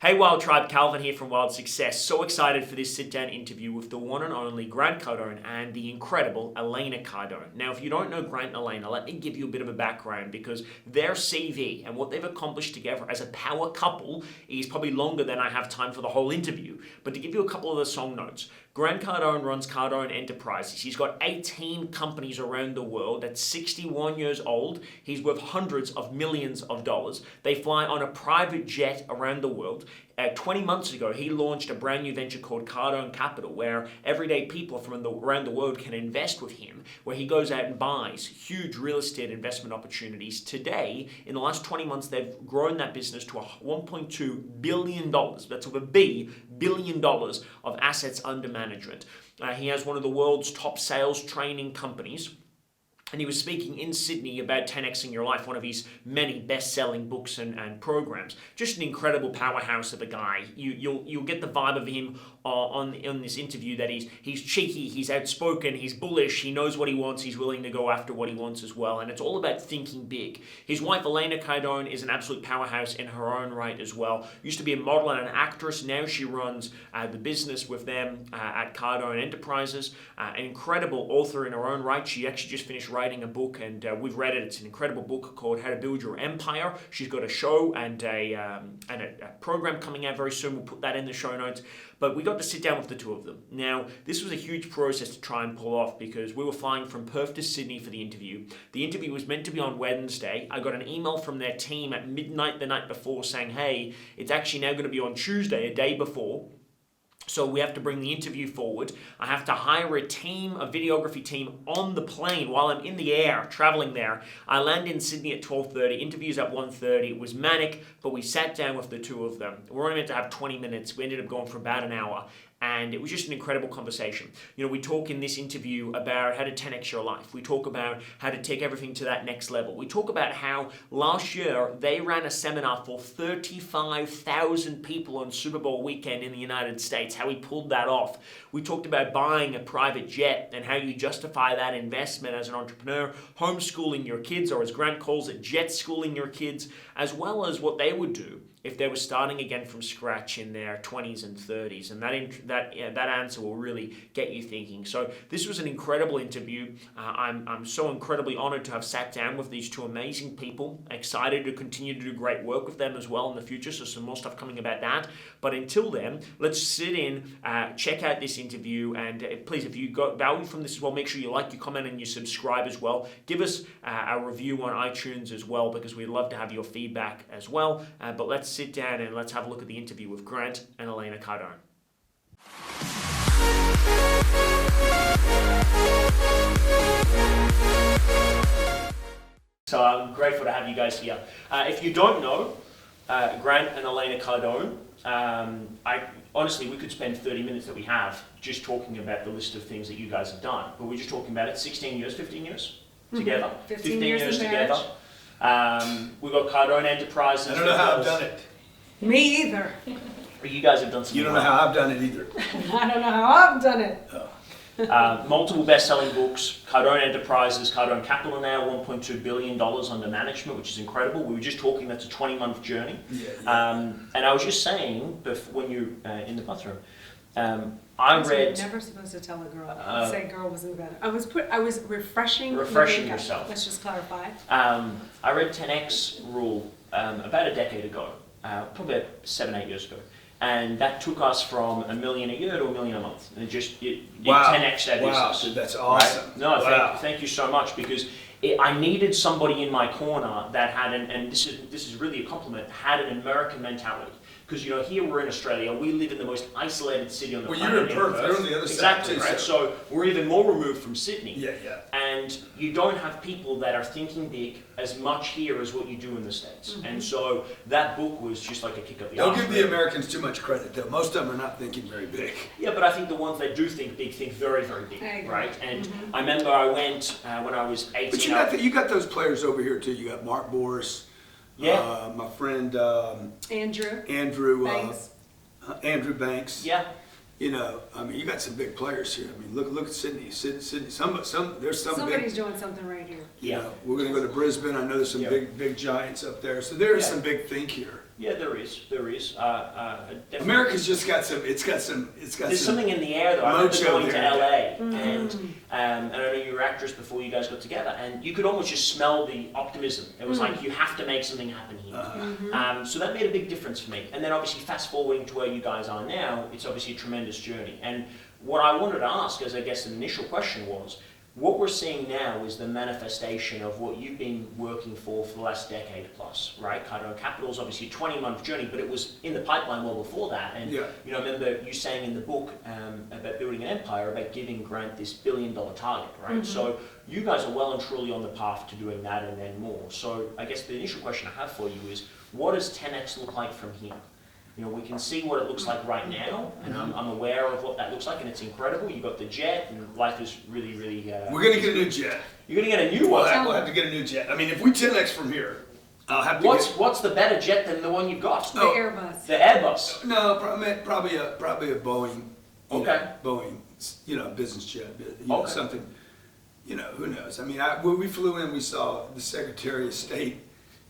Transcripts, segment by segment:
Hey Wild Tribe, Calvin here from Wild Success. So excited for this sit-down interview with the one and only Grant Cardone and the incredible Elena Cardone. Now, if you don't know Grant and Elena, let me give you a bit of a background because their CV and what they've accomplished together as a power couple is probably longer than I have time for the whole interview. But to give you a couple of the song notes, Grant Cardone runs Cardone Enterprises. He's got 18 companies around the world. At 61 years old, he's worth hundreds of millions of dollars. They fly on a private jet around the world. 20 months ago, he launched a brand new venture called Cardone Capital, where everyday people from around the world can invest with him, where he goes out and buys huge real estate investment opportunities. Today, in the last 20 months, they've grown that business to $1.2 billion. That's with a B, billion dollars of assets under management. He has one of the world's top sales training companies. And he was speaking in Sydney about 10xing Your Life, one of his many best-selling books and programs. Just an incredible powerhouse of a guy. You'll get the vibe of him on this interview that he's cheeky, he's outspoken, he's bullish, he knows what he wants, he's willing to go after what he wants as well. And it's all about thinking big. His wife, Elena Cardone, is an absolute powerhouse in her own right as well. Used to be a model and an actress. Now she runs the business with them at Cardone Enterprises. An incredible author in her own right. She actually just finished writing a book, and we've read it. It's an incredible book called How to Build Your Empire. She's got a show and a program coming out very soon. We'll put that in the show notes. But we got to sit down with the two of them. Now, this was a huge process to try and pull off because we were flying from Perth to Sydney for the interview. The interview was meant to be on Wednesday. I got an email from their team at midnight the night before saying, hey, it's actually now going to be on Tuesday, a day before. So we have to bring the interview forward. I have to hire a team, a videography team on the plane while I'm in the air traveling there. I land in Sydney at 12:30, interviews at 1:30. It was manic, but we sat down with the two of them. We were only meant to have 20 minutes. We ended up going for about an hour. And it was just an incredible conversation. You know, we talk in this interview about how to 10x your life. We talk about how to take everything to that next level. We talk about how last year they ran a seminar for 35,000 people on Super Bowl weekend in the United States, how he pulled that off. We talked about buying a private jet and how you justify that investment as an entrepreneur, homeschooling your kids, or as Grant calls it, jet schooling your kids, as well as what they would do if they were starting again from scratch in their 20s and 30s. And that answer will really get you thinking. So this was an incredible interview. I'm so incredibly honored to have sat down with these two amazing people. Excited to continue to do great work with them as well in the future. So some more stuff coming about that. But until then, let's sit in, check out this interview. And please, if you got value from this as well, make sure you like, you comment, and you subscribe as well. Give us a review on iTunes as well, because we'd love to have your feedback as well. But let's sit down and let's have a look at the interview with Grant and Elena Cardone. So I'm grateful to have you guys here. If you don't know Grant and Elena Cardone, honestly, we could spend 30 minutes that we have just talking about the list of things that you guys have done. But we're just talking about it. 16 years, 15 years together. 15 years together. We've got Cardone Enterprises. I don't know how I've done it. Me either. You guys have done something. You don't know how I've done it either. I don't know how I've done it. Multiple best-selling books, Cardone Enterprises, Cardone Capital now, $1.2 billion under management, which is incredible. We were just talking, that's a 20-month journey. Yeah. And I was just saying, when you in the bathroom, I read... You're never supposed to tell a girl. Say girl was in the bathroom. I was refreshing yourself. Let's just clarify. I read 10x rule about a decade ago, probably 7-8 years ago. And that took us from $1 million a year to $1 million a month. And it 10x that business. Wow, that's awesome. Right? No, thank you so much, because I needed somebody in my corner that had and this is really a compliment, had an American mentality. Because, you know, here we're in Australia, we live in the most isolated city on the planet. Well, you're in Perth, they're on the other side. Exactly, right? So we're even more removed from Sydney. Yeah. And you don't have people that are thinking big as much here as what you do in the States. Mm-hmm. And so that book was just like a kick up the arse. Don't give the Americans too much credit, though. Most of them are not thinking very big. Yeah, but I think the ones that do think big think very, very big, right? And I remember I went when I was 18. But you got those players over here, too. You got Mark Boris. Yeah. My friend Andrew Banks. Andrew Banks. Yeah. You know, I mean, you got some big players here. I mean, look at Sydney. Sydney. There's some Somebody's doing something right here. Yeah. You know, we're going to go to Brisbane. I know there's some big giants up there. So there is some big think here. Yeah, there is. Definitely. America's just got some. There's There's something in the air though. I remember going to LA, Mm-hmm. and I know you were actors before you guys got together, and you could almost just smell the optimism. It was like you have to make something happen here. So that made a big difference for me. And then obviously fast forwarding to where you guys are now, it's obviously a tremendous journey. And what I wanted to ask, as I guess an initial question was, what we're seeing now is the manifestation of what you've been working for the last decade plus, right? Cardone Capital's obviously a 20-month journey, but it was in the pipeline well before that. And Yeah. you know, I remember you saying in the book about building an empire, about giving Grant this $1 billion target, right? So you guys are well and truly on the path to doing that and then more. So I guess the initial question I have for you is, what does 10x look like from here? You know, we can see what it looks like right now, and I'm aware of what that looks like, and it's incredible. You've got the jet, and life is really, really... We're going to get a new jet. You're going to get a new one? We'll have to get a new jet. I mean, if we 10x from here, I'll have to What's the better jet than the one you've got? The Airbus. The Airbus? No, probably a Boeing. Okay. Boeing, business jet, something, who knows. I mean, when we flew in, we saw the Secretary of State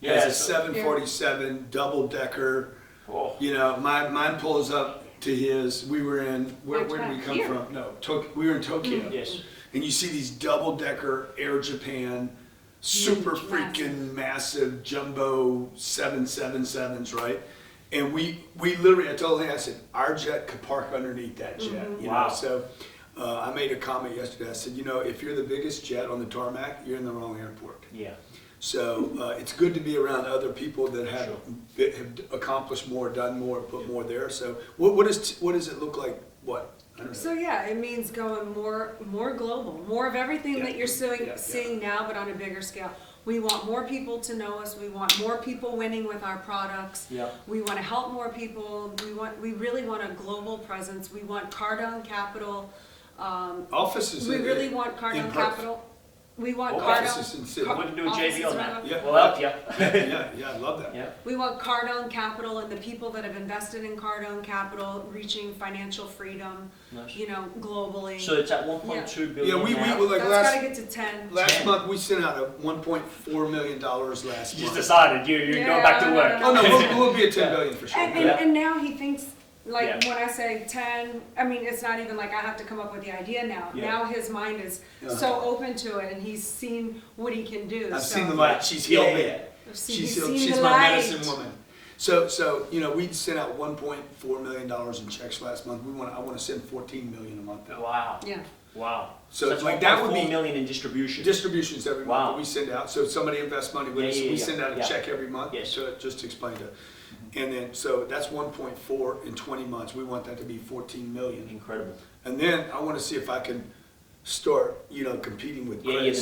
has a 747 double-decker. Oh. Mine pulls up to his. We were in, where did we come from? No, we were in Tokyo. Yes. And you see these double-decker Air Japan, super freaking massive jumbo 777s, right? And we literally, I told him, I said, our jet could park underneath that jet. Wow. So I made a comment yesterday. I said, if you're the biggest jet on the tarmac, you're in the wrong airport. Yeah. So it's good to be around other people that have accomplished more, done more, put more there. So what does it look like? What? I don't know. So yeah, it means going more global, more of everything that you're seeing now, but on a bigger scale. We want more people to know us. We want more people winning with our products. Yeah. We want to help more people. We really want a global presence. We want Cardone Capital. Offices. We really want Cardone Capital. We want offices in Sydney. We're going to do a JV on that. Yeah. We'll help you. Yeah, I love that. Yeah. We want Cardone Capital and the people that have invested in Cardone Capital reaching financial freedom, Nice. Globally. So it's at 1.2 billion Yeah, we now. were like That's got to get to 10. last month we sent out a $1.4 million last You month. just decided you're going back to work. No. Oh no, we'll be at 10 billion for sure. And now he thinks, like Yeah. when I say 10, I mean, it's not even like I have to come up with the idea now. Yeah. Now his mind is so open to it, and he's seen what he can do. I've so seen the light. She's healed me. He's She's seen the my light. medicine woman. So we sent out $1.4 million in checks last month. I want to send $14 million a month out. Wow. Yeah. Wow. So that's like that would be $1.4 million in distribution. Distributions every month Wow. that we send out. So if somebody invests money with us, we send out a check every month. Yes. So just to explain to. And then so that's 1.4 in 20 months. We want that to be 14 million. Incredible. And then I want to see if I can start, competing with Credit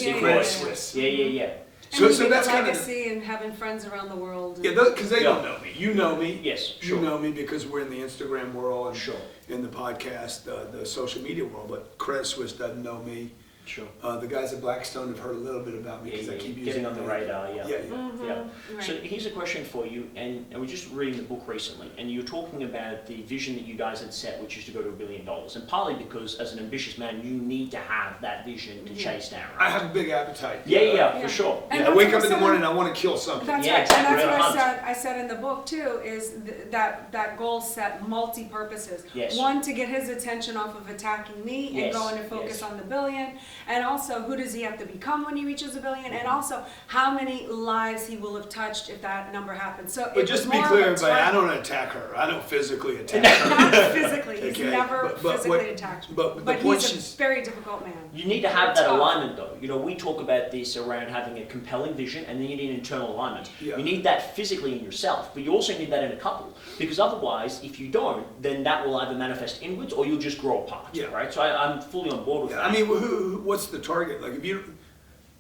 Suisse. Yeah. So And that's kind of legacy and having friends around the world. And because they don't know me. You know me. Yes, You sure. know me because we're in the Instagram world and Sure. in the podcast, the social media world. But Credit Suisse doesn't know me. Sure. The guys at Blackstone have heard a little bit about me because I keep using getting on the radar. Yeah. Yeah. Yeah. Right. So here's a question for you, and we're just reading the book recently, and you were talking about the vision that you guys had set, which is to go to $1 billion, and partly because as an ambitious man, you need to have that vision to chase down. Right? I have a big appetite. Yeah, for sure. And I wake up in the that's morning and I want to kill something. That's Yeah, right, exactly. and that's We're what on a I said in the book too, is that goal set multi-purposes. Yes. One, to get his attention off of attacking me and Yes, going to focus yes. on the billion, and also who does he have to become when he reaches $1 billion, and also how many lives he will have touched if that number happens. So But just to be clear, everybody, I don't attack her. I don't physically attack her. Not physically, he's Okay, never but physically attacked. but the But point he's she's- a very difficult man. You need to have that Tough. alignment though. We talk about this around having a compelling vision, and then you need internal alignment. Yeah. You need that physically in yourself, but you also need that in a couple. Because otherwise, if you don't, then that will either manifest inwards or you'll just grow apart. Yeah. Right? So I'm fully on board with Yeah, that. I mean, what's the target? Like, if you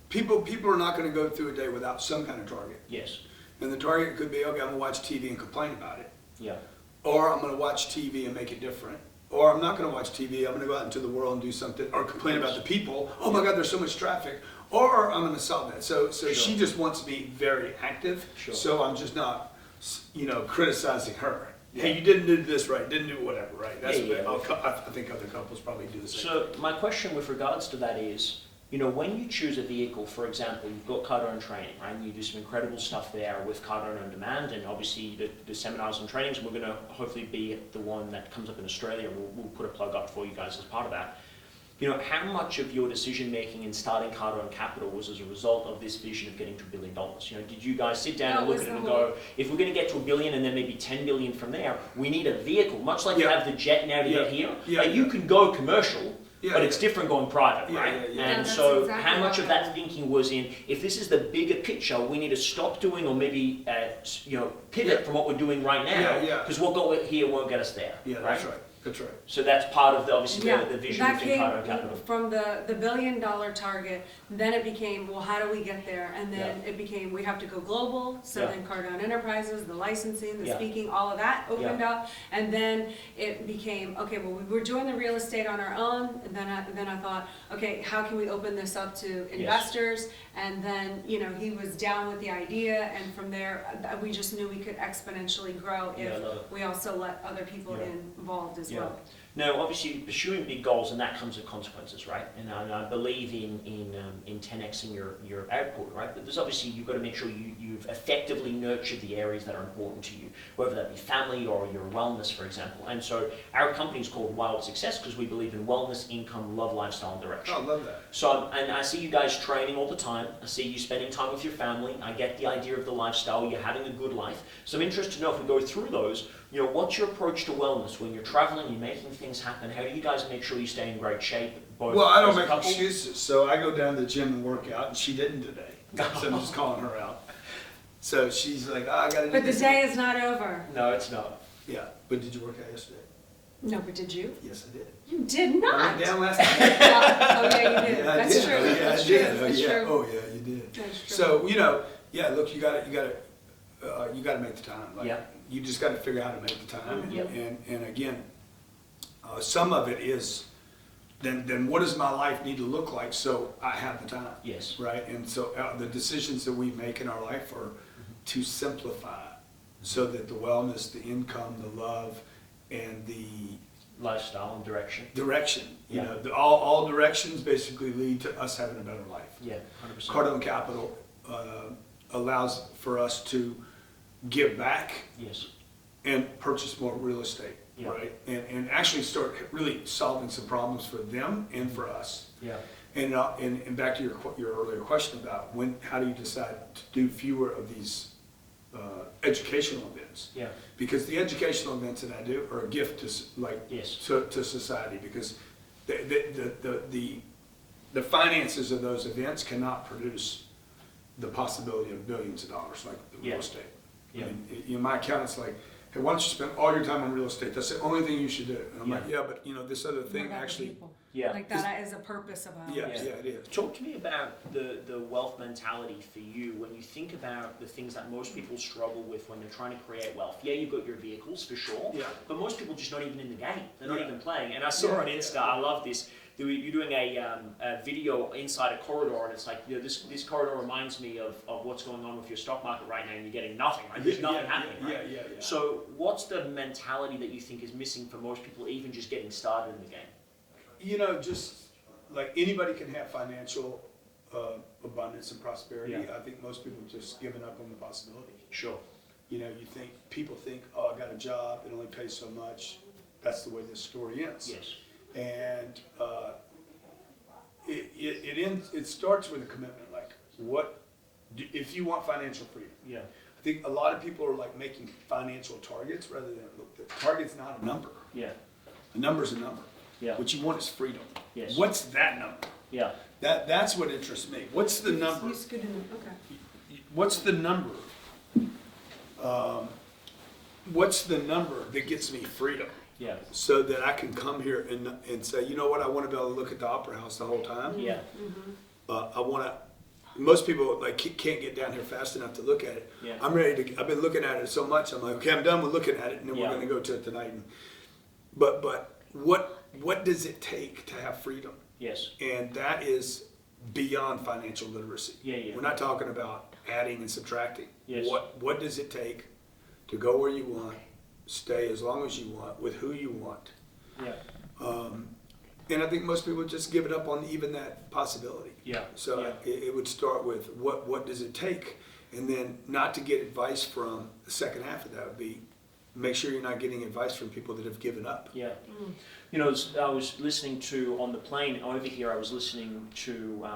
people are not going to go through a day without some kind of target. Yes. And the target could be, okay, I'm going to watch TV and complain about it, Yeah. or I'm going to watch TV and make it different, or I'm not going to watch TV. I'm going to go out into the world and do something, or complain about the people. Oh my God, there's so much traffic. Or I'm going to solve that. So Sure. she just wants to be very active. Sure. So I'm just not, criticizing her. Yeah. Hey, you didn't do this right, didn't do whatever, right? That's Yeah. what I think other couples probably do the same. So my question with regards to that is, when you choose a vehicle, for example, you've got Cardone Training, right? And you do some incredible stuff there with Cardone On Demand, and obviously the seminars and trainings, and we're going to hopefully be the one that comes up in Australia. We'll put a plug up for you guys as part of that. How much of your decision making in starting Cardone Capital was as a result of this vision of getting to $1 billion? Did you guys sit down and look at it and go, if we're going to get to $1 billion and then maybe 10 billion from there, we need a vehicle, much like you have the jet now to get here. You can go commercial, but it's different going private, right? And so exactly how much of that thinking was in, if this is the bigger picture, we need to stop doing or maybe pivot from what we're doing right now, because what got here won't get us there. Yeah, right? that's right. That's right. So that's part of the vision that of came Cardone Capital. from the $1 billion target. Then it became, well, how do we get there? And then it became, we have to go global. So then Cardone Enterprises, the licensing, the speaking, all of that opened up. And then it became, okay, well, we were doing the real estate on our own. And then I thought, okay, how can we open this up to investors? And then, he was down with the idea. And from there, we just knew we could exponentially grow if we also let other people involved as well. Now, obviously, pursuing big goals, and that comes with consequences, right? And I believe in 10xing your output, right? But there's obviously, you've got to make sure you've effectively nurtured the areas that are important to you, whether that be family or your wellness, for example. And so our company is called Wild Success because we believe in wellness, income, love, lifestyle, and direction. Oh, I love that. So, and I see you guys training all the time. I see you spending time with your family. I get the idea of the lifestyle. You're having a good life. So I'm interested to know, if we go through those, what's your approach to wellness when you're traveling, you're making things happen? How do you guys make sure you stay in great shape? Well, I don't make excuses, so I go down to the gym and work out, and she didn't today, so I'm just calling her out. So she's like, I gotta do But the this. day is not over. No, it's not. Yeah, but did you work out yesterday? No, but did you? Yes, I did. You did I not. went down last night. Oh yeah, you did. Yeah, I That's did. true. Oh, yeah, That's I true. did. Oh, That's yeah. true. Oh, yeah, you did. That's true. So, look, you gotta make the time. Like, you just gotta figure out how to make the time. And again, some of it is, then what does my life need to look like so I have the time? Yes. Right? And so the decisions that we make in our life are to simplify so that the wellness, the income, the love, and the lifestyle and direction. All directions basically lead to us having a better life. Yeah, 100%. Cardone Capital allows for us to give back and purchase more real estate, right? And actually start really solving some problems for them and for us. Yeah. And back to your earlier question about how do you decide to do fewer of these educational events? Yeah. Because the educational events that I do are a gift to society, because the finances of those events cannot produce the possibility of billions of dollars like the real estate. Yeah. I mean, my accountant's like, hey, why don't you spend all your time on real estate? That's the only thing you should do. And I'm like, but this other thing actually. Like that is a purpose of ours. Yeah, it is. Talk to me about the wealth mentality for you when you think about the things that most people struggle with when they're trying to create wealth. Yeah, you've got your vehicles for sure, but most people just not even in the game. They're not even playing. And I saw on Insta, I love this. You're doing a video inside a corridor, and it's like, this corridor reminds me of what's going on with your stock market right now, and you're getting nothing, right? There's nothing happening, right? Yeah. So what's the mentality that you think is missing for most people, even just getting started in the game? Just like anybody can have financial abundance and prosperity. I think most people have just given up on the possibility. Sure. People think, oh, I got a job, it only pays so much. That's the way this story ends. Yes. And it starts with a commitment. Like, if you want financial freedom? Yeah. I think a lot of people are like making financial targets rather than, the target's not a number. Yeah. A number's a number. Yeah. What you want is freedom. Yes. What's that number? Yeah. That's what interests me. What's the number? Okay. What's the number? What's the number that gets me freedom? Yeah. So that I can come here and say, you know what, I want to be able to look at the Opera House the whole time. Yeah. I want to. Most people can't get down here fast enough to look at it. Yeah. I'm ready to. I've been looking at it so much. I'm like, okay, I'm done with looking at it, and then we're going to go to it tonight. But what does it take to have freedom? Yes. And that is beyond financial literacy. Yeah. We're not talking about adding and subtracting. Yes. What does it take to go where you want, stay as long as you want, with who you want? Yeah. And I think most people just give it up on even that possibility. Yeah. So Yeah. it would start with what does it take? And then not to get advice from the second half of that would be make sure you're not getting advice from people that have given up. Yeah. You know, I was listening to, on the plane over here, I was listening to,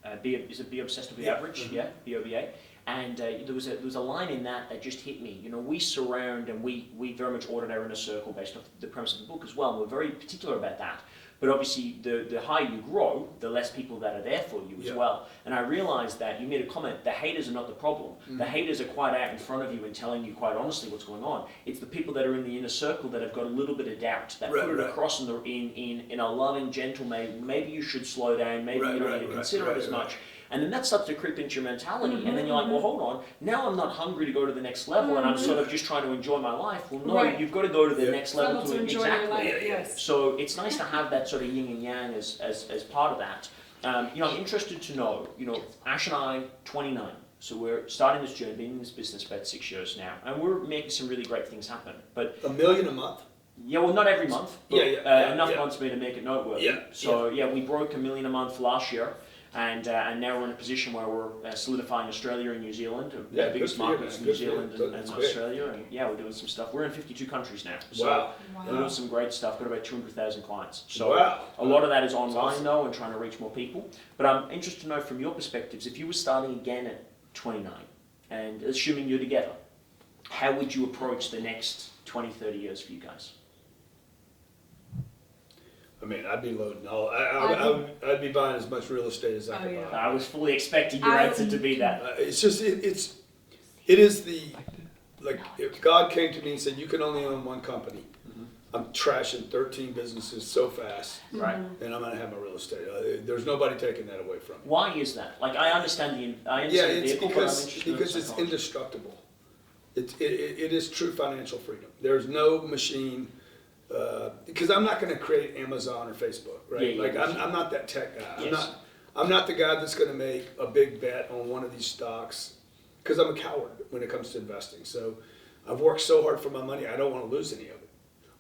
is it Be Obsessed with the Yeah. Average? Yeah, BOBA. And there was a line in that just hit me. You know, we surround and we very much audit our inner circle based off the premise of the book as well. And we're very particular about that. But obviously, the higher you grow, the less people that are there for you as Yeah. well. And I realized that you made a comment, the haters are not the problem. The haters are quite out in front of you and telling you quite honestly what's going on. It's the people that are in the inner circle that have got a little bit of doubt, that put it across in a loving, gentle, maybe you should slow down, maybe you don't need to consider it as much. And then that starts to creep into your mentality, and then you're like, well, hold on, now I'm not hungry to go to the next level, and I'm sort of just trying to enjoy my life. Well, no, you've got to go to the next level to enjoy your life, yes. So it's nice to have that sort of yin and yang as part of that. You know, I'm interested to know, you know, Ash and I, 29, so we're starting this journey, been in this business about 6 years now, and we're making some really great things happen. But $1 million a month? yeah, well, not every month, but enough months for me to make it noteworthy. Yeah. So we broke $1 million a month last year. And now we're in a position where we're solidifying Australia and New Zealand. The biggest markets in New Zealand and Australia. And we're doing some stuff. We're in 52 countries now. So we're doing some great stuff. Got about 200,000 clients. So a lot of that is online though, and trying to reach more people. But I'm interested to know from your perspectives, if you were starting again at 29, and assuming you're together, how would you approach the next 20, 30 years for you guys? I mean, I'd be loading. I'd be buying as much real estate as I could buy. I was fully expecting your answer to be that. It's just, it is like, if God came to me and said, you can only own one company, I'm trashing 13 businesses so fast, right? And I'm going to have my real estate. There's nobody taking that away from me. Why is that? Like, I understand the vehicle, but I'm interested because it's indestructible. It is true financial freedom. There's no machine. Because I'm not going to create Amazon or Facebook, right? I'm not that tech guy. I'm not the guy that's going to make a big bet on one of these stocks because I'm a coward when it comes to investing. So I've worked so hard for my money, I don't want to lose any of it.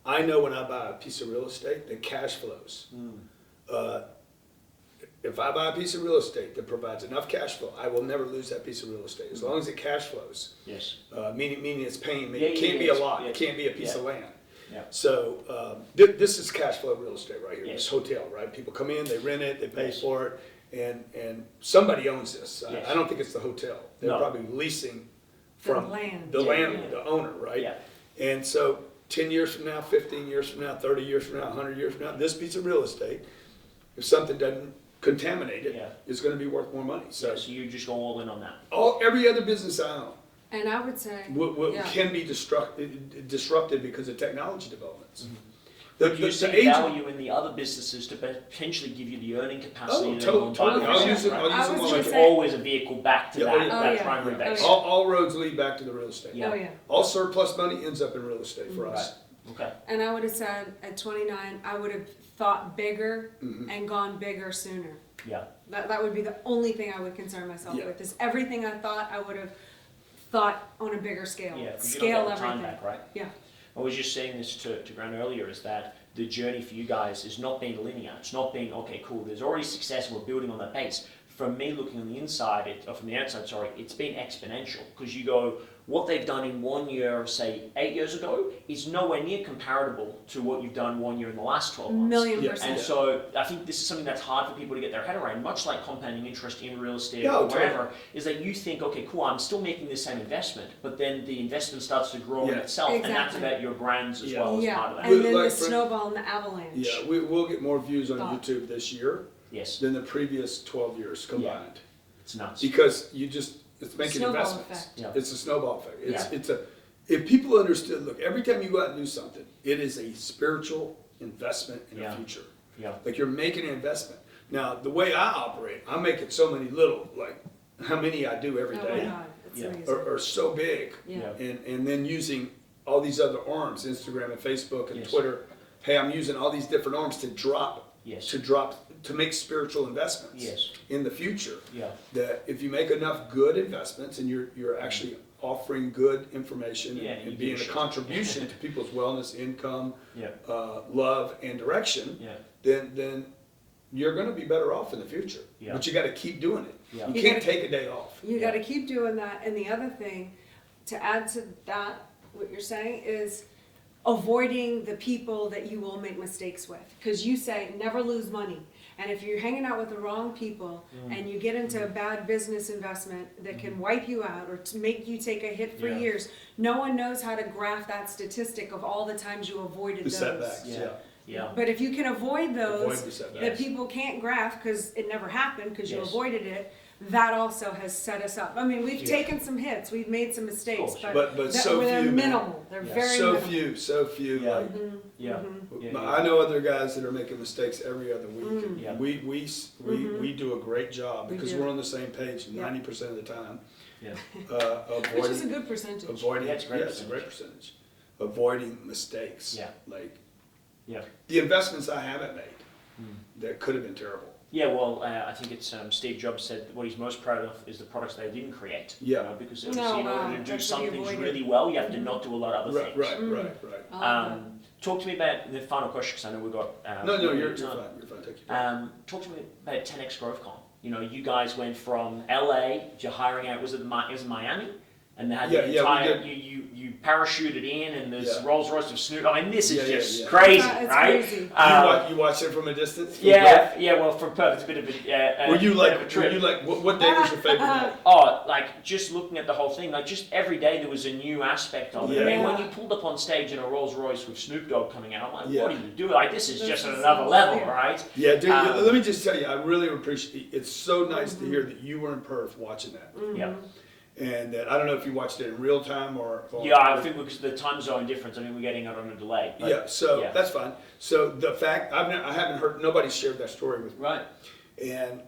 I know when I buy a piece of real estate, the cash flows. If I buy a piece of real estate that provides enough cash flow, I will never lose that piece of real estate as long as it cash flows. Yes. Meaning it's paying me. It can't be a lot. It can't be a piece of land. Yeah. So this is cash flow real estate right here. Yes. This hotel, right? People come in, they rent it, they pay for it, and somebody owns this. Yes. I don't think it's the hotel. They're probably leasing from the owner, right? Yeah. And so 10 years from now, 15 years from now, 30 years from now, 100 years from now, this piece of real estate, if something doesn't contaminate it, is going to be worth more money. So you just go all in on that. Every other business I own. And I would say can be disrupted because of technology developments. But you see value in the other businesses to potentially give you the earning capacity. Totally. I'll use it. So it's always a vehicle back to that primary base. All roads lead back to the real estate. Yeah. All surplus money ends up in real estate for us. Okay. And I would have said at 29, I would have thought bigger and gone bigger sooner. Yeah. That would be the only thing I would concern myself with. Is everything I thought I would have thought on a bigger scale. Yeah, scale everything. Time back, right? Yeah. I was just saying this to Grant earlier, is that the journey for you guys is not being linear. It's not being, okay, cool, there's already success and we're building on that base. From me looking on the inside, from the outside, sorry, it's been exponential. Because you go, what they've done in 1 year, say 8 years ago, is nowhere near comparable to what you've done 1 year in the last 12 months. Million%. And so I think this is something that's hard for people to get their head around, much like compounding interest in real estate or whatever, is that you think, okay, cool, I'm still making the same investment, but then the investment starts to grow in itself, and that's about your brands as well as part of that. And then the snowball and the avalanche. Yeah, we'll get more views on YouTube this year than the previous 12 years combined. It's nuts. Because it's making investments. It's a snowball effect. If people understood, look, every time you go out and do something, it is a spiritual investment in the future. Yeah. Like you're making an investment. Now, the way I operate, I make it so many little, like how many I do every day are so big. Yeah. And then using all these other arms, Instagram and Facebook and Twitter. Hey, I'm using all these different arms to make spiritual investments in the future. Yeah. That if you make enough good investments and you're actually offering good information Yeah, and you being give a shit. contribution to people's wellness, income, Yeah. love, and direction, Yeah. then you're going to be better off in the future. Yeah. But you got to keep doing it. Yeah. You You can't gotta- take a day off. You gotta keep doing that, and the other thing, to add to that, what you're saying is avoiding the people that you will make mistakes with. Cause you say, never lose money. And if you're hanging out with the wrong people and you get into a bad business investment that can wipe you out or to make you take a hit for Yeah. years, no one knows how to graph that statistic of all the times you avoided The those. setbacks, Yeah. yeah. Yeah. But if you can avoid Avoid those the setbacks. that people can't graph because it never happened because you Yes. avoided it, that also has set us up. I mean, we've Yeah. taken some hits, we've made some mistakes, course. But so they're few, man. minimal. They're Yeah. very So minimal. few. Yeah. Like, Yeah. Yeah. I know other guys that are making mistakes every other week. And Yeah. we do a great job We because do. we're on the same page Yeah. 90% of the time. Yeah. Which is a Avoiding, good percentage. avoiding, Yeah, it's a great it's a great percentage. Avoiding mistakes. Yeah. Like Yeah. the investments I haven't made that could have been terrible. Yeah, well, I think it's Steve Jobs said that what he's most proud of is the products they didn't create. Yeah. You know, because No, obviously in order wow, to do that's some what he things avoided. really well, you have to not do a lot of other Right, things. right. I love that. Talk to me about the final question because I know we've got. No, limited you're time. fine. You're fine. Take your time. Talk to me about 10x GrowthCon. You know, you guys went from LA, you're hiring out. Was it Miami? And they had Yeah, the yeah, we entire. did. You parachuted in, and there's Yeah. Rolls Royce of Snoop. I mean, this is Yeah, just yeah. crazy, It's right? crazy. You watch it from a distance? From Yeah, yeah. Well, for it's a bit of a. Were you bit like? of a trip. Were you like? What day was your favorite day? Oh, like just looking at the whole thing, like just every day there was a new aspect of it. I mean, Yeah. when you pulled up on stage in a Rolls Royce with Snoop Dogg coming out, I'm like, Yeah. what are you doing? Like, this is This just is at another so level, weird. right? Yeah, dude. Um, Let me just tell you, I really appreciate. It's so nice to hear that you were in Perth watching that, Yeah. and that I don't know if you watched it in real time or Yeah, I think because of the time zone difference, I mean, we're getting it on a delay. But, yeah. So yeah. that's fine. So the fact I haven't heard nobody shared that story with me, Right. and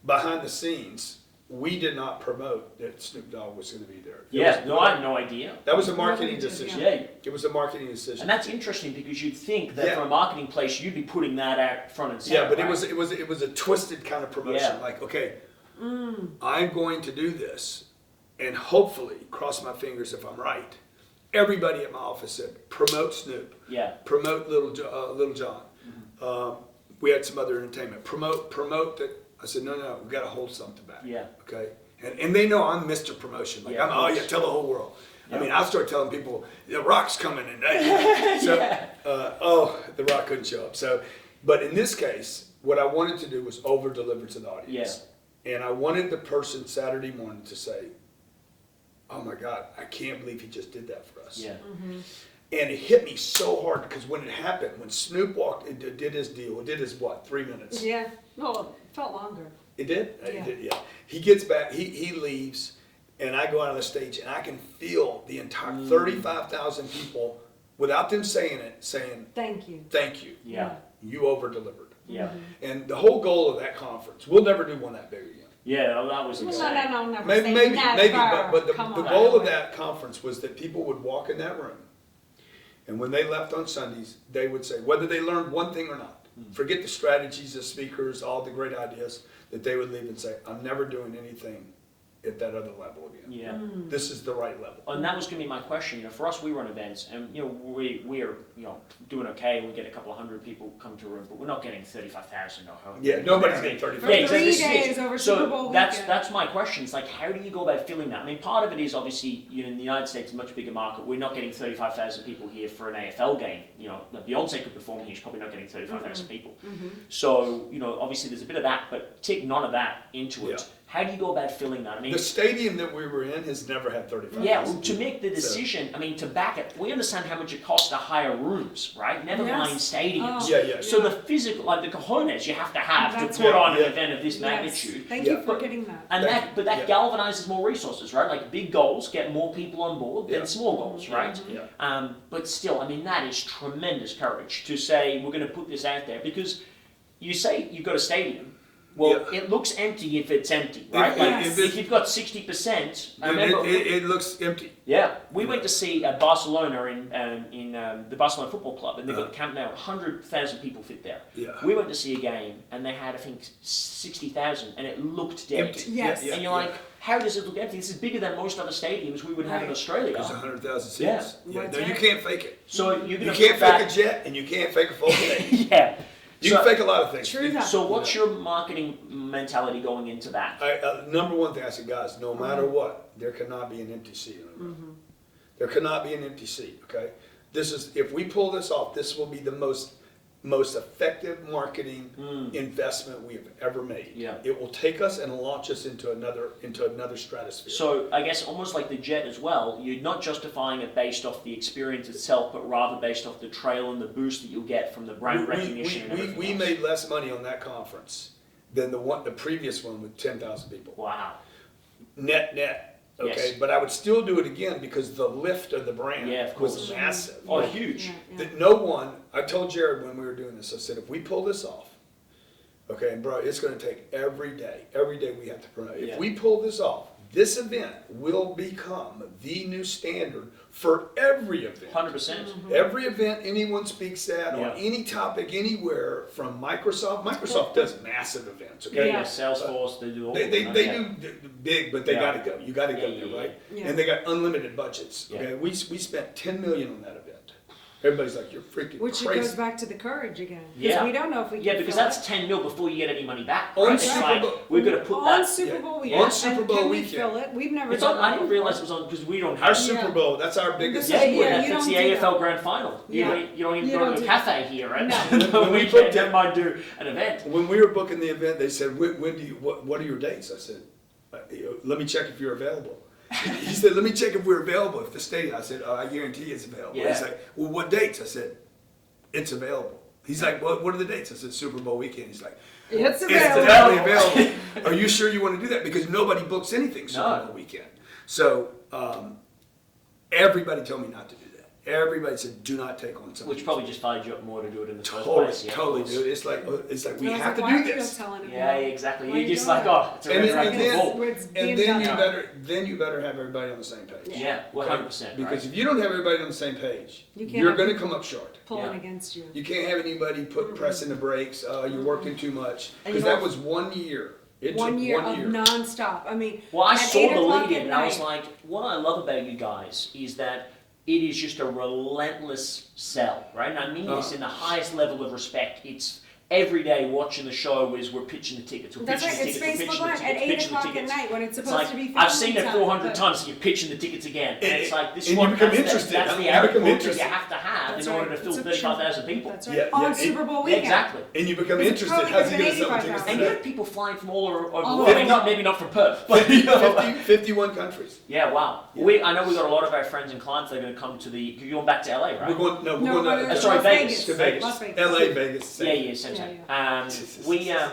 behind the scenes, we did not promote that Snoop Dogg was going to be there. It Yeah, was- no, I had no idea. That was a marketing Nobody did, decision. Yeah. It was a marketing decision. And that's interesting because you'd think that Yeah. from a marketing place, you'd be putting that out front and center. Yeah, but right? it was a twisted kind of promotion. Yeah. Like, okay, I'm going to do this, and hopefully, cross my fingers if I'm right. Everybody at my office said, promote Snoop, Yeah. promote Little John. We had some other entertainment. Promote that. I said, no, we got to hold something back. Yeah. Okay. And they know I'm Mr. Promotion. Like, Yeah, I'm, of oh course. yeah, tell the whole world. Yeah. I mean, I'll start telling people, The Rock's coming, and The Rock couldn't show up. So, but in this case, what I wanted to do was over deliver to the audience. And I wanted the person Saturday morning to say, oh my God, I can't believe he just did that for us. Yeah. And it hit me so hard because when it happened, when Snoop walked, it did his deal. It did his what, 3 minutes? Yeah, no, it felt longer. It did? Yeah. It did, yeah. He gets back, he leaves, and I go out on the stage, and I can feel the entire 35,000 people, without them saying it, saying, Thank you. thank you. Yeah. You over-delivered. Yeah. And the whole goal of that conference, we'll never do one that big again. Yeah, well, that was insane. No, never Maybe, say maybe, never. but the Come the on. goal of that conference was that people would walk in that room, and when they left on Sundays, they would say, whether they learned one thing or not, forget the strategies, the speakers, all the great ideas, that they would leave and say, I'm never doing anything at that other level again. Yeah. This is the right level. And that was going to be my question. You know, for us, we run events, and you know, we're doing okay. We get a couple of hundred people come to a room, but we're not getting 35,000 or however. Yeah, nobody's getting 35. For Yeah, exactly. 3 days over So Super Bowl that's weekend. that's my question. It's like, how do you go about filling that? I mean, part of it is obviously, you know, in the United States, a much bigger market. We're not getting 35,000 people here for an AFL game. You know, Beyonce could perform here. She's probably not getting 35,000 people. So you know, obviously, there's a bit of that, but take none of that into it. Yeah. How do you go about filling that? I mean, The stadium that we were in has never had 35. yeah, well, to make the decision, I mean, to back it, we understand how much it costs to hire rooms, right? Never Yes. mind stadiums. Oh, Yeah. So the physical, like the cojones you have to have That's to put right. on an Yeah. event of this Yes. magnitude. Thank Yeah. you for getting that. And Thank that, but that Yeah. galvanizes more resources, right? Like big goals get more people on board than Yeah. small goals, right? Yeah. But still, I mean, that is tremendous courage to say we're going to put this out there because you say you've got a stadium. Well, Yeah. it looks empty if it's empty, right? If- Like if if you've got 60%, I It, remember. it looks empty. Yeah, we went to see Barcelona in the Barcelona Football Club, and they've got the Camp Nou. 100,000 people fit there. Yeah. We went to see a game, and they had I think 60,000, and it looked dead. Empty. Yes. And you're like, how does it look empty? This is bigger than most other stadiums we would have in Australia. There's 100,000 seats. Yeah. No, you can't fake it. So you can't fake a jet, and you can't fake a full stadium. Yeah. You can fake a lot of things. True that. So what's your marketing mentality going into that? Number one thing I said, guys, no matter what, there cannot be an empty seat. There cannot be an empty seat, okay? If we pull this off, this will be the most effective marketing investment we have ever made. Yeah. It will take us and launch us into another stratosphere. So I guess almost like the jet as well, you're not justifying it based off the experience itself, but rather based off the trail and the boost that you'll get from the brand recognition and everything we else. made less money on that conference than the previous one with 10,000 people. Wow. Net. Okay, Yes. but I would still do it again because the lift of the brand of was course. massive. Oh, huge. That no one, I told Jared when we were doing this, I said, if we pull this off, okay, and bro, it's going to take every day we have to promote. If we pull this off, this event will become the new standard for every event. 100%. Every event anyone speaks at on any topic anywhere from Microsoft. Microsoft does massive events, okay? Yeah, Salesforce, they do all They do big, but they got to go. You got to go there, right? Yeah. And they got unlimited budgets. Okay, we spent $10 million on that event. Everybody's like, you're freaking Which crazy. goes back to the courage again. Yeah. We don't know if we can. Yeah, because fill that's it. 10 mil before you get any money back. On Right? It's Super like, Bowl- we've got to put on that. Super Bowl weekend. On Super Bowl can we weekend. fill it? We've never It's done on, I that didn't realize it was on because we don't Our have. Super Bowl, that's our biggest. Yeah, Yeah, you that's don't the do AFL that. Grand Final. Yeah. You don't even You go don't to a do cafe here, right? No. When we we booked never it- mind do an event. When we were booking the event, they said, what are your dates? I said, let me check if you're available. He said, let me check if we're available, if the stadium. I said, I guarantee it's available. Yeah. He's like, well, what dates? I said, it's available. He's like, what are the dates? I said, Super Bowl weekend. He's like, It's it's available. definitely available. Are you sure you want to do that? Because nobody books anything Super Bowl weekend. So everybody told me not to do that. Everybody said, do not take on something. Which probably just fired you up more to do it in the first totally, place. Yeah, totally, of course. dude. It's like we I was have to like, do why are you this. telling him Yeah, that? exactly. Why You're are you just doing like, that? oh, it's a red rag bull. It's And being then done. you better have everybody on the same page. Yeah, 100%. Because if you don't have everybody on the same page, You can't you're have going to people come up short. pulling Yeah. against you. You can't have anybody pressing the brakes. You're working too much. And Because you know- that was 1 year. It One took year 1 of year. non-stop. I mean, Well, I at saw 8 the o'clock lead at in and I was night- like, what I love about you guys is that it is just a relentless sell, right? And I mean this in the highest level of respect. It's every day watching the show is we're pitching the tickets, we're That's pitching right, the it's tickets, we're Facebook pitching the Live tickets, at 8 pitching the o'clock at tickets. night when it's It's supposed like, to be I've seen it 15 400 times. times, so you're pitching the tickets again. And it's like, this and one, you become that's interested. that's You the become attitude that interested. you have to have That's in order right. to fill It's a 35,000 people. That's right. Yeah, On yeah, Super Bowl Yeah, weekend. exactly. And you become It's interested. probably How's he been going to sell the 85,000. tickets And you today? had people flying from all over, All I over. mean, maybe not from Perth, but you know. 51 countries. Yeah, wow. Yeah. I know we got a lot of our friends and clients that are going to come to the. You're going back to LA, right? We're going. No, we're No, going to. sorry, Las Vegas. To Vegas. Las Vegas. L.A., Vegas. Yeah, same.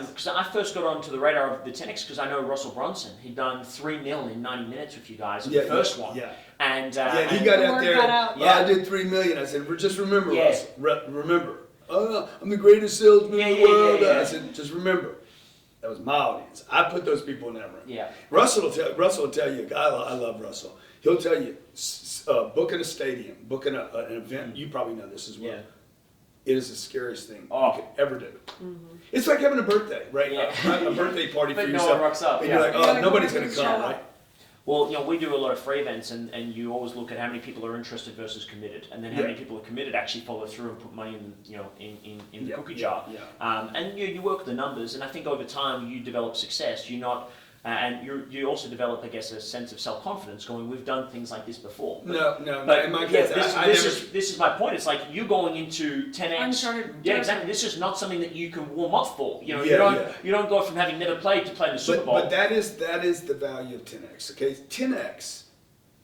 Because I first got onto the radar of the 10X because I know Russell Brunson. He'd done 3-0 in 90 minutes with you guys, the first one. Yeah. And Yeah, he and- got The out word there. got out. "Oh, I did 3 million. I said, just remember, Yeah. Russ. Remember. I'm the greatest salesman in the world. yeah. I said, just remember. That was my audience. I put those people in that room. Yeah. Russell will tell you. I love Russell. He'll tell you, booking a stadium, booking an event. You probably know this as well. Yeah. It is the scariest thing Oh. you could ever do. It's like having a birthday, right? Yeah. A birthday party But for no yourself. one rocks up, And yeah. you're like, You're oh, like, nobody's "Why going to don't you come, show right? up?" Well, we do a lot of free events, and you always look at how many people are interested versus committed, and then how Yeah. many people are committed actually follow through and put money in the Yeah, cookie yeah, jar. yeah. And you work the numbers, and I think over time you develop success. You're not, and you also develop, I guess, a sense of self-confidence. Going, we've done things like this before. No. But In my yeah, case, I this never. is my point. It's like you going into 10x. Uncharted Yeah, territory. exactly. This is not something that you can warm up for. You know, Yeah, you don't go from having never played to playing the Super Bowl. But that is the value of 10x. Okay, 10x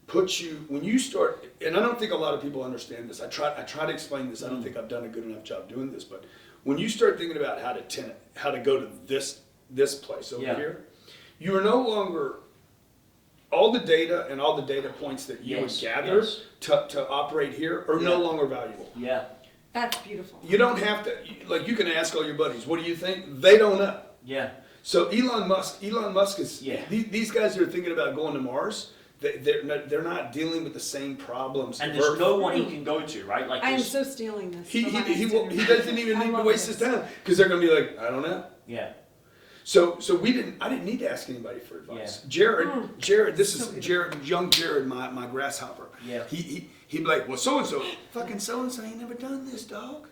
puts you when you start, and I don't think a lot of people understand this. I try to explain this. I don't think I've done a good enough job doing this. But when you start thinking about how to go to this place over here, you are no longer all the data and all the data points that you would gather to operate here are no longer valuable. Yeah. That's beautiful. You don't have to, like, you can ask all your buddies, what do you think? They don't know. Yeah. So Elon Musk is, Yeah. these guys who are thinking about going to Mars, they're not dealing with the same problems. And of there's Earth. no one he can go to, right? Like I am there's- so stealing this. He for my next doesn't interview. even I need to love waste this. his time because they're going to be like, I don't know. Yeah. So I didn't need to ask anybody for advice. Yeah. Jared, this is Jared, young Jared, my grasshopper. Yeah. He'd be like, well, so-and-so ain't never done this, dog.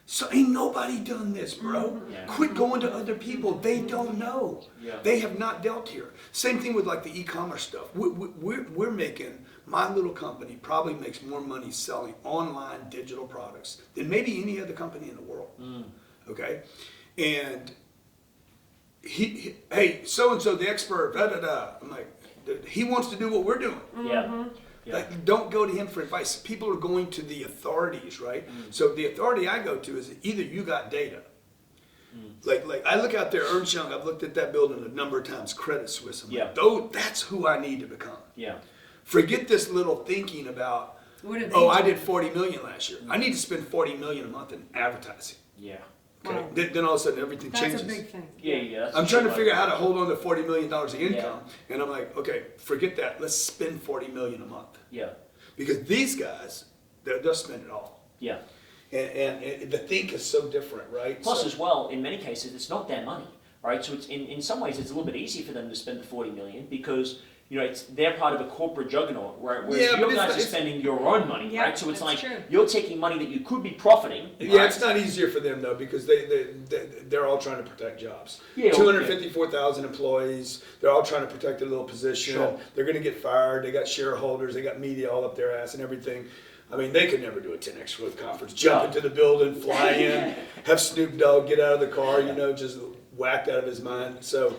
So ain't nobody done this, bro. Yeah. Quit going to other people. They don't know. Yeah. They have not dealt here. Same thing with like the e-commerce stuff. We're making, my little company probably makes more money selling online digital products than maybe any other company in the world. Okay? And hey, so-and-so, the expert, da-da-da. I'm like, he wants to do what we're doing. Yeah. Yeah. Like, don't go to him for advice. People are going to the authorities, right? So the authority I go to is either you got data. Like I look out there, Ernst Young, I've looked at that building a number of times, Credit Suisse. I'm like, that's who I need to become. Yeah. Forget this little thinking about, I did 40 million last year. I need to spend 40 million a month in advertising. Yeah. Okay. Wow. Then all of a sudden everything changes. That's a big thing. Yeah. I'm trying to figure out how to hold on to $40 million of income. And I'm like, okay, forget that. Let's spend 40 million a month. Yeah. Because these guys, they'll spend it all. Yeah. And the think is so different, right? Plus, as well, in many cases, it's not their money, right? So it's in some ways, it's a little bit easy for them to spend the 40 million because they're part of a corporate juggernaut, whereas you guys are spending your own money, right? So it's like you're taking money that you could be profiting. Yeah, right? it's not easier for them though because they're all trying to protect jobs. Yeah, 254,000 employees. They're all trying to protect their little position. Sure. They're going to get fired. They got shareholders. They got media all up their ass and everything. I mean, they could never do a 10X growth conference. Jump into the building, fly in, have Snoop Dogg get out of the car, just whacked out of his mind. So.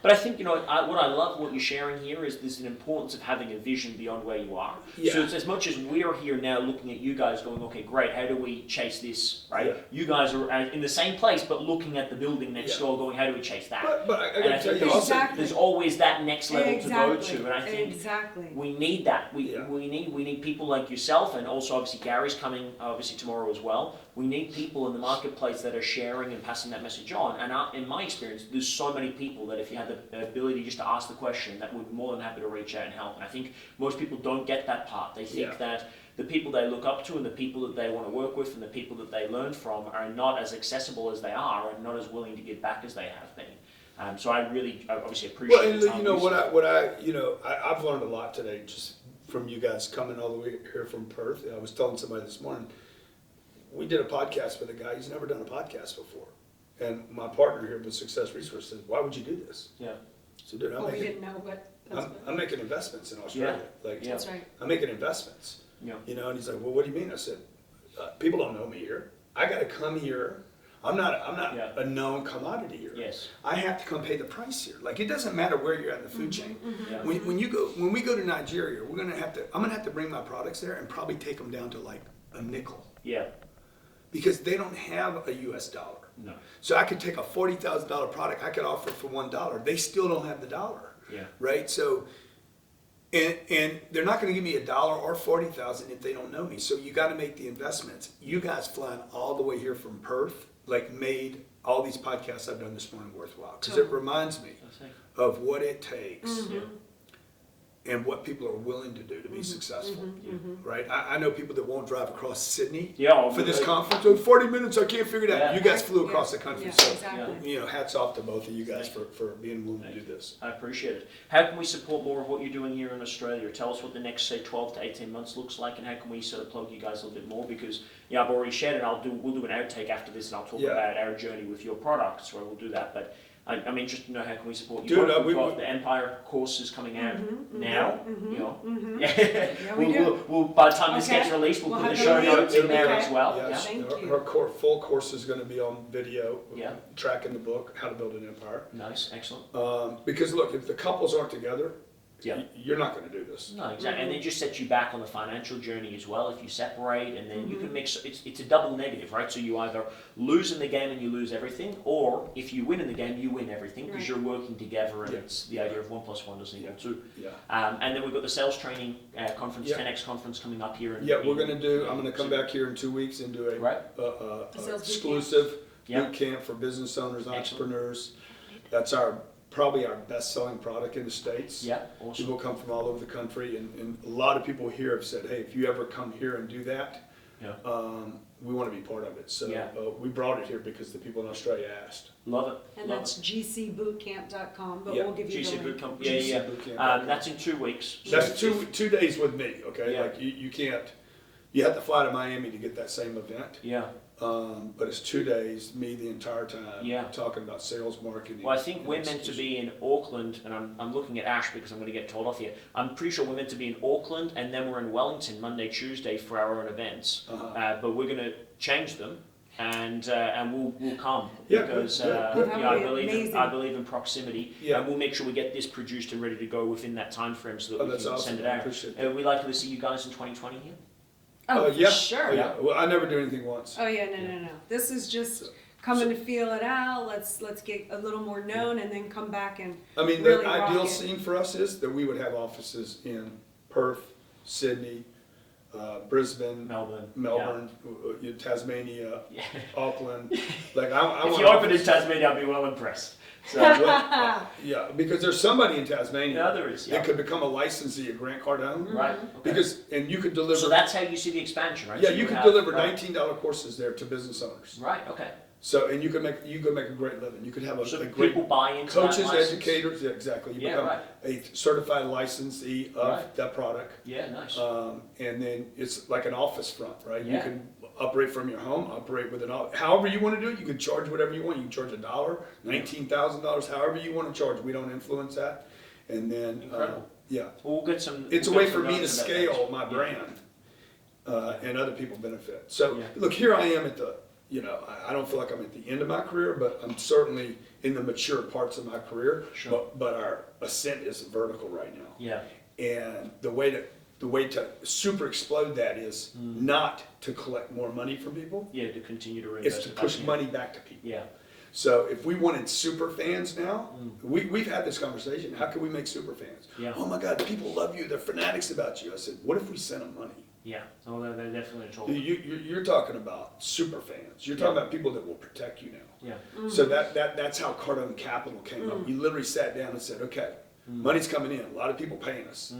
But I think, what I love what you're sharing here is there's an importance of having a vision beyond where you are. Yeah. So it's as much as we're here now looking at you guys going, okay, great, how do we chase this, right? Yeah. You guys are in the same place, but looking at the building next door going, how do we chase that? But I got to tell you there's, also. there's always that next level to go to. And I think we need that. We need people like yourself, and also obviously Gary's coming obviously tomorrow as well. We need people in the marketplace that are sharing and passing that message on. And in my experience, there's so many people that if you had the ability just to ask the question, that would be more than happy to reach out and help. And I think most people don't get that part. They think that the people they look up to and the people that they want to work with and the people that they learn from are not as accessible as they are and not as willing to give back as they have been. So I really obviously appreciate. Well, I've learned a lot today just from you guys coming all the way here from Perth. I was telling somebody this morning. We did a podcast with a guy, he's never done a podcast before. And my partner here with Success Resources said, why would you do this? Yeah. So dude, we didn't know what. I'm making investments in Australia. That's right. I'm making investments. Yeah. And he's like, well, what do you mean? I said, people don't know me here. I got to come here. I'm not a known commodity here. Yes. I have to come pay the price here. Like it doesn't matter where you're at in the food chain. Yeah. When we go to Nigeria, I'm gonna have to bring my products there and probably take them down to like a nickel. Yeah. Because they don't have a US dollar. No. So I could take a $40,000 product, I could offer it for $1. They still don't have the dollar. Yeah. Right? So, and they're not going to give me $1 or 40,000 if they don't know me. So you got to make the investments. You guys flying all the way here from Perth, made all these podcasts I've done this morning worthwhile. Because it reminds me of what it takes. And what people are willing to do to be successful, right? I know people that won't drive across Sydney for this conference. In 40 minutes, I can't figure it out. You guys flew across the country, so hats off to both of you guys for being willing to do this. I appreciate it. How can we support more of what you're doing here in Australia? Tell us what the next, say, 12 to 18 months looks like, and how can we sort of plug you guys a little bit more? Because I've already shared it. We'll do an outtake after this, and I'll talk about our journey with your products. Right, we'll do that, but. I'm interested to know how can we support you. Dude, we've got the Empire course is coming out now. Yeah, we do. We'll by the time this gets released, we'll put the show notes in there as well. Yes, our full course is going to be on video. Yeah. Tracking the book, How to Build an Empire. Nice, excellent. Because look, if the couples aren't together, you're not going to do this. No, exactly. And it just sets you back on the financial journey as well if you separate, and then you can mix. It's a double negative, right? So you either lose in the game and you lose everything, or if you win in the game, you win everything because you're working together, and it's the idea of 1 + 1 doesn't equal 2. Yeah. And then we've got the sales training conference, 10X conference coming up here. I'm going to come back here in 2 weeks and do a exclusive boot camp for business owners, entrepreneurs. That's probably our best-selling product in the States. Yeah, awesome. People come from all over the country, and a lot of people here have said, hey, if you ever come here and do that, Yeah. We want to be part of it. So Yeah. we brought it here because the people in Australia asked. Love it. And Love that's gcbootcamp.com, but Yeah. we'll give you GC the link. Bootcamp. GC Yeah. Bootcamp. That's in 2 weeks. So That's if- 2 days with me, okay? Yeah. Like you can't, you have to fly to Miami to get that same event. Yeah. But it's 2 days, me the entire time, Yeah. talking about sales, marketing. Well, I think and we're meant to be in Auckland, and I'm looking at Ash because I'm going to get told off here. I'm pretty sure we're meant to be in Auckland, and then we're in Wellington Monday, Tuesday for our own events. But we're going to change them, and we'll come Yeah, because good, good. you know, That would be amazing. I believe in proximity, Yeah. and we'll make sure we get this produced and ready to go within that time frame so that Oh, we that's can awesome. send it I out. appreciate that. We'd like to see you guys in 2020 here. Oh, yeah. for sure. Oh, yeah. Well, I never do anything once. Oh yeah, no. This is just coming to feel it out. Let's get a little more known, and then come back and I mean, really the rock ideal it. scene for us is that we would have offices in Perth, Sydney, Brisbane, Melbourne. Tasmania, Yeah. Auckland. Like I If want you open in offices- Tasmania, I'll be well impressed. So, Well, yeah, because there's somebody in Tasmania yeah, there is. Yeah. that could become a licensee at Grant Cardone. Right. Okay. Because and you could deliver. So that's how you see the expansion, right? yeah, So you could have- deliver right. $19 courses there to business owners. Right. Okay. So and you could make a great living. You could have So a great people buy into coaches, that license? educators. Yeah, exactly. You Yeah, become right. a certified licensee of Right. that product. Yeah. Nice. And then it's like an office front, right? You Yeah. can operate from your home, operate with however you want to do it. You can charge whatever you want. You can charge $1, $19,000, however you want to charge. We don't influence that. And then, Incredible. yeah, We'll get some. it's a we'll way get for some me to notes about scale that. my Yeah. brand, and other people benefit. So Yeah. look, here I am at the, I don't feel like I'm at the end of my career, but I'm certainly in the mature parts of my career. Sure. But our ascent is vertical right now. Yeah. And the way to super explode that is not to collect more money from people. Yeah. To continue to It's reinvest. to it push back in. money back to people. Yeah. So if we wanted super fans now, we've had this conversation. How can we make super fans? Yeah. Oh my God, people love you. They're fanatics about you. I said, what if we sent them money? Yeah. Oh, they're definitely a tool. You're talking about super fans. You're talking about people that will protect you now. Yeah. So that's how Cardone Capital came up. You literally sat down and said, okay, money's coming in. A lot of people paying us.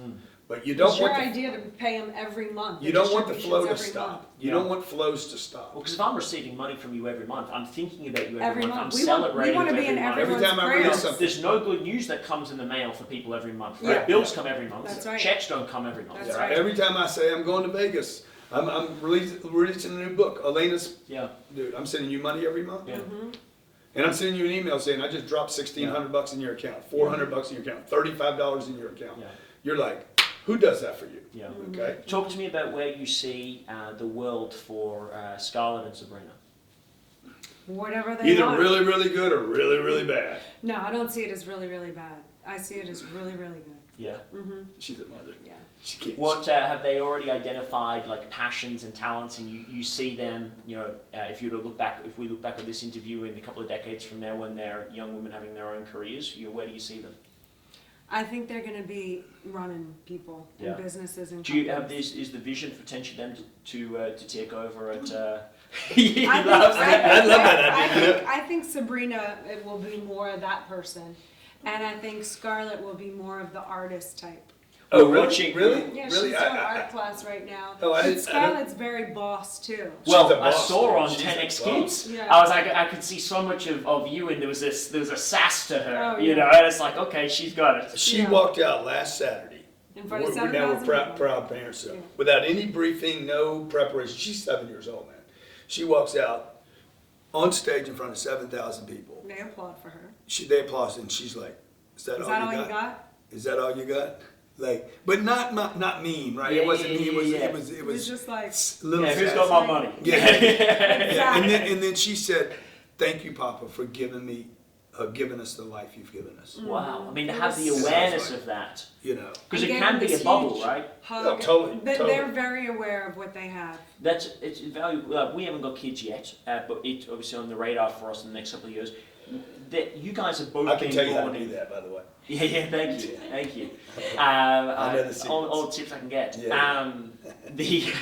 But you don't It's your want idea to pay them every month. you don't want the distributions flow to every stop. month. You Yeah. don't want flows to stop. Well, because if I'm receiving money from you every month, I'm thinking about you Every every month. month. I'm We want celebrating to you be in month. everyone's Every time I prayers. release something. There's no good news that comes in the mail for people every month. Yeah. Right? Bills come every month. That's right. Checks don't come every month. That's Yeah, right. every time I say I'm going to Vegas, I'm releasing a new book. Elena's, Yeah. dude, I'm sending you money every month. Yeah. And I'm sending you an email saying I just dropped $1,600 in your account, $400 in your account, $35 in your account. Yeah. You're like, who does that for you? Yeah. Okay. Talk to me about where you see the world for Scarlett and Sabrina. Whatever they Either want. really, really good or really, really bad. No, I don't see it as really, really bad. I see it as really, really good. Yeah. She's a mother. Yeah. She can't. What have they already identified, like passions and talents, and you see them? If you were to look back, if we look back at this interview in a couple of decades from now, when they're young women having their own careers, where do you see them? I think they're going to be running people Yeah. and businesses and Do you have companies. this? Is the vision for potentially them to take over at? I think Sabrina it will be more of that person, and I think Scarlett will be more of the artist type. Oh, We're really? watching- Really? Yeah, Really? she's doing art class right now. Oh, I But didn't- Scarlett's very boss too. Well, She's a I boss, saw her dude. on She's a 10X boss. Kids. Yeah. I was like, I could see so much of you, and there was a sass to her, Oh, you yeah. know. And it's like, okay, she's got it. She Yeah. walked out last Saturday. In front of Now we're 7,000 people. proud parents. So Yeah. without any briefing, no preparation. She's 7 years old, man. She walks out on stage in front of 7,000 people. They applaud for her. They applaud and she's like, "Is that Is all that you all got? you got? Is that all you got?" Like, but not mean, right? Yeah, it wasn't yeah, mean. yeah, It was It was just like, little. Yeah, who's sassy. got my money? Yeah. Yeah. exactly. And then she said, "Thank you, Papa, for giving us the life you've given us." Wow. I mean, to It have the was- awareness of that, You know. because And it gave can them be a this bubble, huge right? hug. No, totally, They're totally. very aware of what they have. It's valuable. We haven't got kids yet, but it's obviously on the radar for us in the next couple of years. That you guys have both I can been tell you how born to do in. that, by the way. Yeah, thank you, thank you. I know the secrets. all the tips I can get. Yeah. The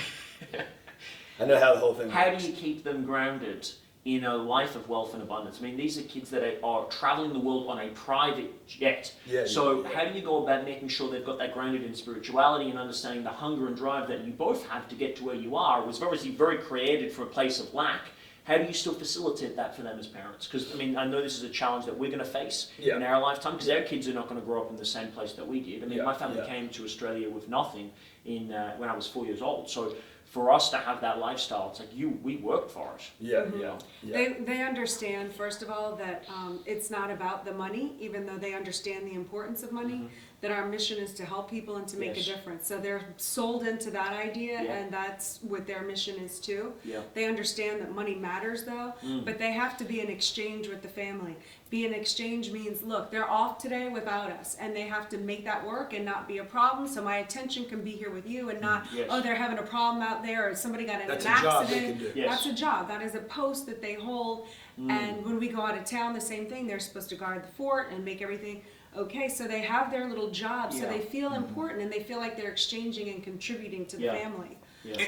I know how the whole thing how works. do you keep them grounded in a life of wealth and abundance. I mean, these are kids that are traveling the world on a private jet. So how do you go about making sure they've got that grounded in spirituality and understanding the hunger and drive that you both have to get to where you are? It was obviously very created from a place of lack. How do you still facilitate that for them as parents? Because, I mean, I know this is a challenge that we're going to face in our lifetime, because our kids are not going to grow up in the same place that we did. I mean, my family came to Australia with nothing when I was 4 years old. So for us to have that lifestyle, it's like we worked for it. They understand, first of all, that it's not about the money, even though they understand the importance of money, that our mission is to help people and to make a difference. So they're sold into that idea, and that's what their mission is too. They understand that money matters though, but they have to be in exchange with the family. Be in exchange means, look, they're off today without us, and they have to make that work and not be a problem, so my attention can be here with you and not, oh, they're having a problem out there, or somebody got in an accident. That's a job they can do. That's a job. That is a post that they hold, and when we go out of town, the same thing. They're supposed to guard the fort and make everything okay, so they have their little job, so they feel important, and they feel like they're exchanging and contributing to the family.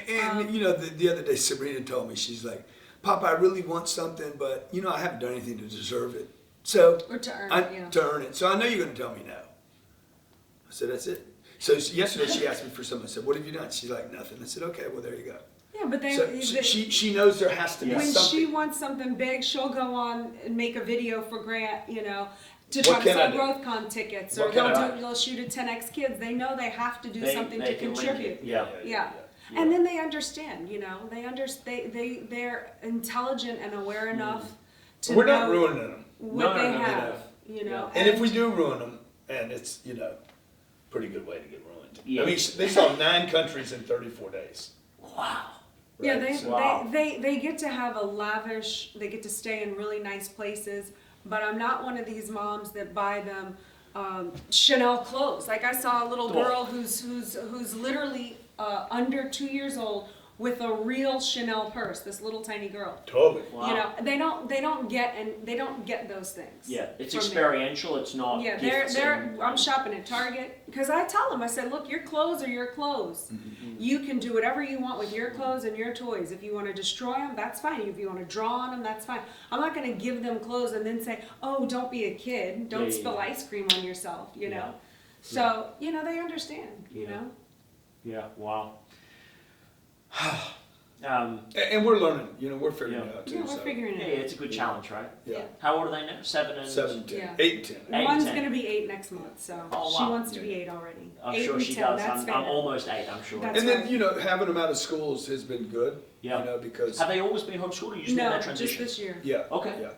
And you know, the other day Sabrina told me, she's like, Papa, I really want something, but you know, I haven't done anything to deserve it. So Or to earn it, to earn it. So I know you're going to tell me no. I said, that's it. So yesterday she asked me for something. I said, what have you done? She's like, nothing. I said, okay, well, there you go. Yeah, but She knows there has to be when something. she wants something big, she'll go on and make a video for Grant, you know, to try to sell GrowthCon tickets, or they'll shoot at 10X Kids. They know they have to do something to contribute. And then they understand, you know, they're intelligent and aware enough to We're know not ruining them. what they have, you know. And if we do ruin them, and it's, you know, pretty good way to get ruined. I mean, they saw 9 countries in 34 days. Wow. Right? Yeah, they get to have a lavish, they get to stay in really nice places, but I'm not one of these moms that buy them Chanel clothes. Like I saw a little girl who's literally under 2 years old with a real Chanel purse. This little tiny girl. Totally. Wow. You know, they don't get those things. Yeah, it's experiential. It's not. Yeah, I'm shopping at Target because I tell them, I said, look, your clothes are your clothes. You can do whatever you want with your clothes and your toys. If you want to destroy them, that's fine. If you want to draw on them, that's fine. I'm not going to give them clothes and then say, oh, don't be a kid. Don't spill ice cream on yourself. You know. So you know, they understand. You know. Yeah. Wow. And we're learning, you know, we're figuring it out too. Yeah, we're figuring it out. Yeah, it's a good challenge, right? Yeah. How old are they now? 7 and 10. 8 and 10. One's going to be 8 next month, so she wants to be 8 already. I'm 8 sure and she 10, does. I'm almost 8, I'm sure. That's And then, right. you know, having them out of schools has been good. Yeah. You know, because Have they always been homeschooled, or you just made that just transition? this year. yeah. Okay. Yeah.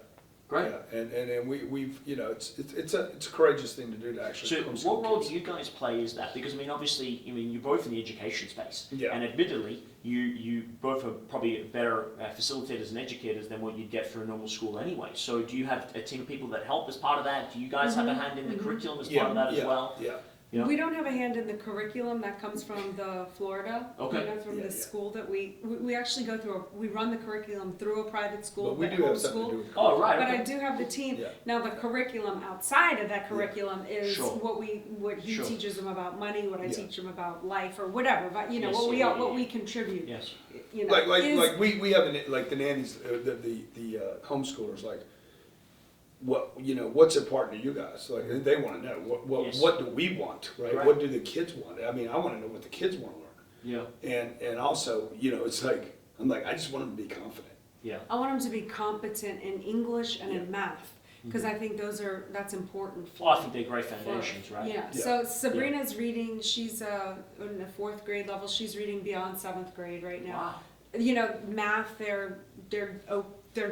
Great. Yeah. And we've you know, it's a courageous thing to do to actually. So what role do you guys play is that? Because I mean, obviously, you're both in the education space, and admittedly, you both are probably better facilitators and educators than what you'd get for a normal school anyway. So do you have a team of people that help as part of that? Do you guys have a hand in the curriculum as part of that as well? Yeah. Yeah. We don't have a hand in the curriculum. That comes from the Florida, Okay. you know, from the school that we actually go through. We run the curriculum through a private school. But we do have something to do with it. Oh, right. But Okay. I do have the team. Yeah. Now the curriculum outside of that curriculum is Sure. what he Sure. teaches them about money, what I Yeah. teach them about life, or whatever. But you know Yes, what we contribute. Yes. You know, Like we have like the nannies, the homeschoolers, like, what's important to you guys? Like they want to know what do we want, right? What do the kids want? I mean, I want to know what the kids want to learn. Yeah. And also, you know, it's like I just want them to be confident. Yeah. I want them to be competent in English and in math, because I think that's important. Well, I think they're great foundations, right? Yeah. So Sabrina's reading. She's in the 4th grade level. She's reading beyond 7th grade right now. Wow. You know, math. They're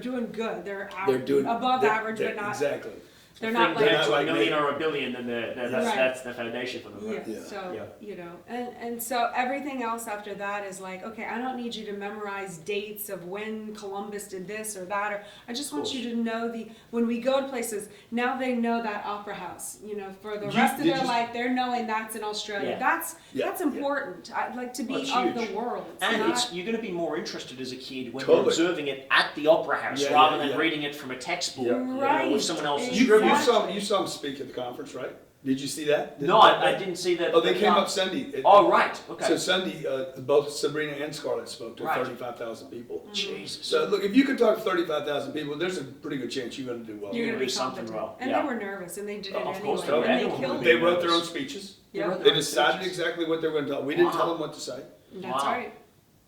doing good. They're doing above average, but not exactly. They're not They're like to like a million me. or a billion, then that's the foundation for them. Right? Yeah. Yeah. So Yeah. you know, and so everything else after that is like, okay, I don't need you to memorize dates of when Columbus did this or that, or I just want you to know when we go to places. Now they know that opera house. You know, for the rest of their life, they're knowing that's in Australia. Yeah. That's important. I'd like to be That's of huge. the world. And you're going to be more interested as a kid when Totally. you're observing it at the opera house rather than reading it from a textbook Yeah. with someone else's Exactly. script. You saw him speak at the conference, right? Did you see that? No, I didn't see that. Oh, they came up Sunday. Right. Okay. So Sunday, both Sabrina and Scarlett spoke to Right. 35,000 people. Jesus. So look, if you can talk to 35,000 people, there's a pretty good chance you're going to do well. You're gonna be do something competent. well. And Yeah. they were nervous, and they did it Of anyway, course, and they everyone killed would They it. wrote their own speeches. Yeah, They decided exactly what they were going to tell. We didn't Wow. tell them what to say. that's Wow. right.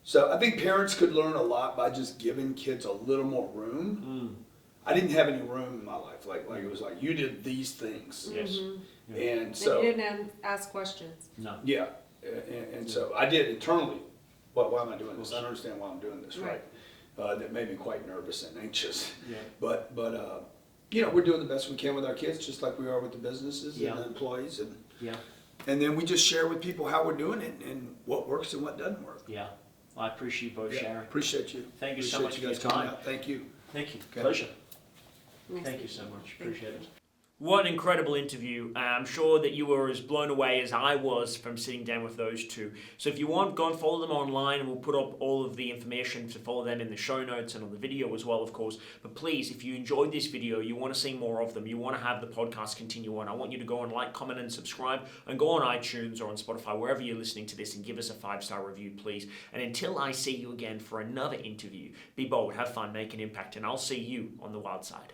So I think parents could learn a lot by just giving kids a little more room. I didn't have any room in my life. Like it was like, you did these things. Yes. And so, And you didn't ask questions. No. yeah. And so I did internally. Why am I doing this? I don't understand why I'm doing this, right? That made me quite nervous and anxious. Yeah. But you know, we're doing the best we can with our kids, just like we are with the businesses and the employees. And then we just share with people how we're doing it and what works and what doesn't work. Yeah. I appreciate both sharing. Appreciate you. Thank you so Appreciate much you for guys your coming time. out. Thank you. Thank you. Okay. Pleasure. Nice Thank to you so meet much. Thank Appreciate you. it. What an incredible interview. I'm sure that you were as blown away as I was from sitting down with those two. So if you want, go and follow them online, and we'll put up all of the information to follow them in the show notes and on the video as well, of course. But please, if you enjoyed this video, you want to see more of them, you want to have the podcast continue on, I want you to go and like, comment, and subscribe, and go on iTunes or on Spotify, wherever you're listening to this, and give us a 5-star review, please. And until I see you again for another interview, be bold, have fun, make an impact, and I'll see you on the wild side.